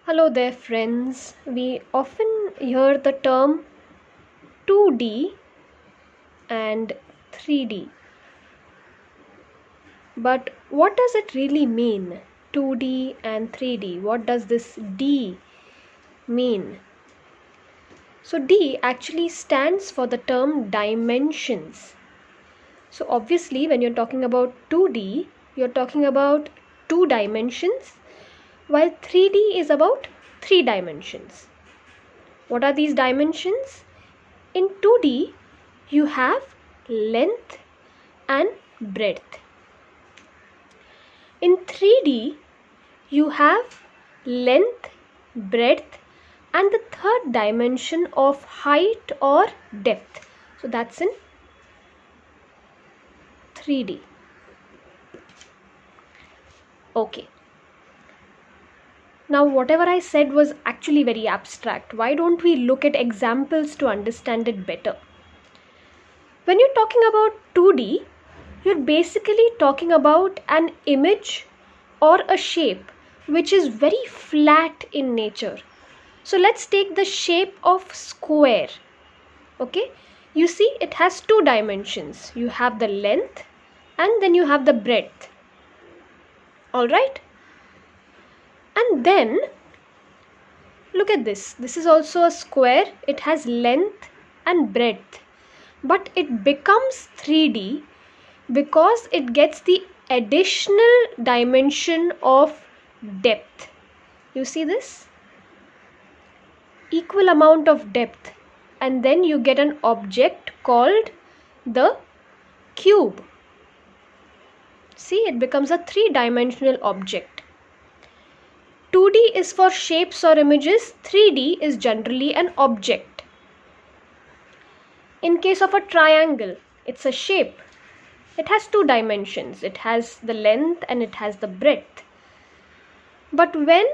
Hello there, friends. We often hear the term 2D and 3D. But what does it really mean? 2D and 3D. What does this D mean? So, D actually stands for the term dimensions. So, obviously, when you're talking about 2D, you're talking about 2 dimensions, while 3D is about 3 dimensions. What are these dimensions? In 2D, you have length and breadth. In 3D, you have length, breadth, and the third dimension of height or depth. So that's in 3D. Okay. Now, whatever I said was actually very abstract. Why don't we look at examples to understand it better? When you're talking about 2D, you're basically talking about an image or a shape which is very flat in nature. So let's take the shape of square. Okay, you see it has 2 dimensions. You have the length and then you have the breadth. Alright, and then look at this. This is also a square. It has length and breadth, but it becomes 3D because it gets the additional dimension of depth. You see this? Equal amount of depth, and then you get an object called the cube. See, it becomes a 3-dimensional object. 2D is for shapes or images, 3D is generally an object. In case of a triangle, it's a shape. It has 2 dimensions. It has the length and it has the breadth. But when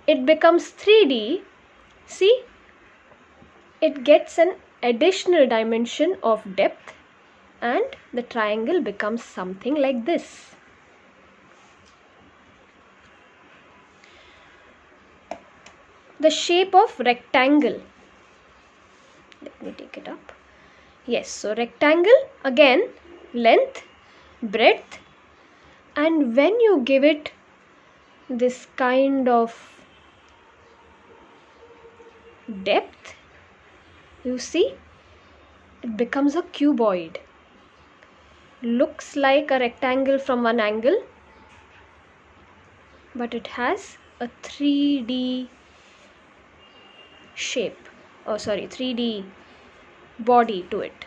it becomes 3D, see, it gets an additional dimension of depth and the triangle becomes something like this. The shape of rectangle. Let me take it up. Yes, so rectangle, again, length, breadth, and when you give it this kind of depth, you see, it becomes a cuboid. Looks like a rectangle from one angle, but it has a 3D shape, 3D body to it.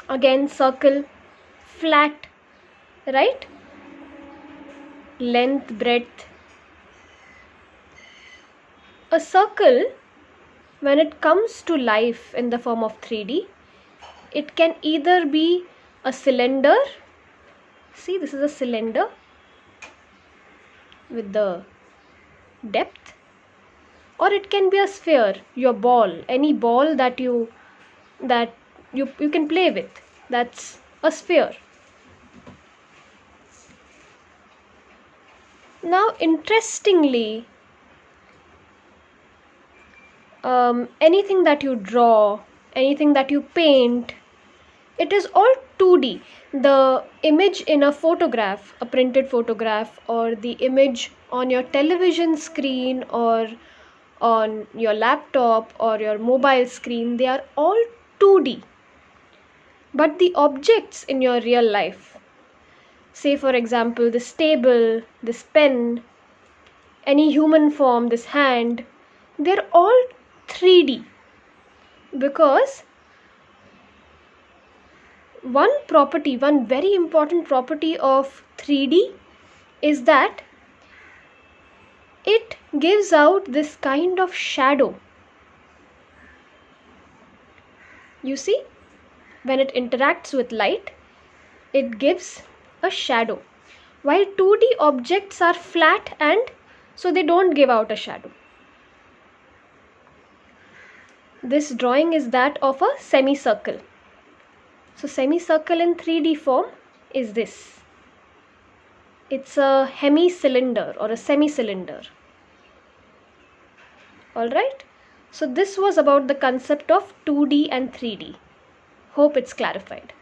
Again, circle, flat, right? Length, breadth. A circle, when it comes to life in the form of 3D, it can either be a cylinder. See, this is a cylinder with the depth, or it can be a sphere, your ball, any ball that you can play with. That's a sphere. Now, interestingly, anything that you draw, anything that you paint, it is all 2D. The image in a photograph, a printed photograph, or the image on your television screen or on your laptop or your mobile screen, they are all 2D. But the objects in your real life, say for example this table, this pen, any human form, this hand, they're all 3D, because one very important property of 3D is that it gives out this kind of shadow. You see, when it interacts with light, it gives a shadow, while 2D objects are flat and so they don't give out a shadow. This drawing is that of a semicircle. So semicircle in 3D form is this. It's a hemicylinder or a semi-cylinder. Alright? So this was about the concept of 2D and 3D. Hope it's clarified.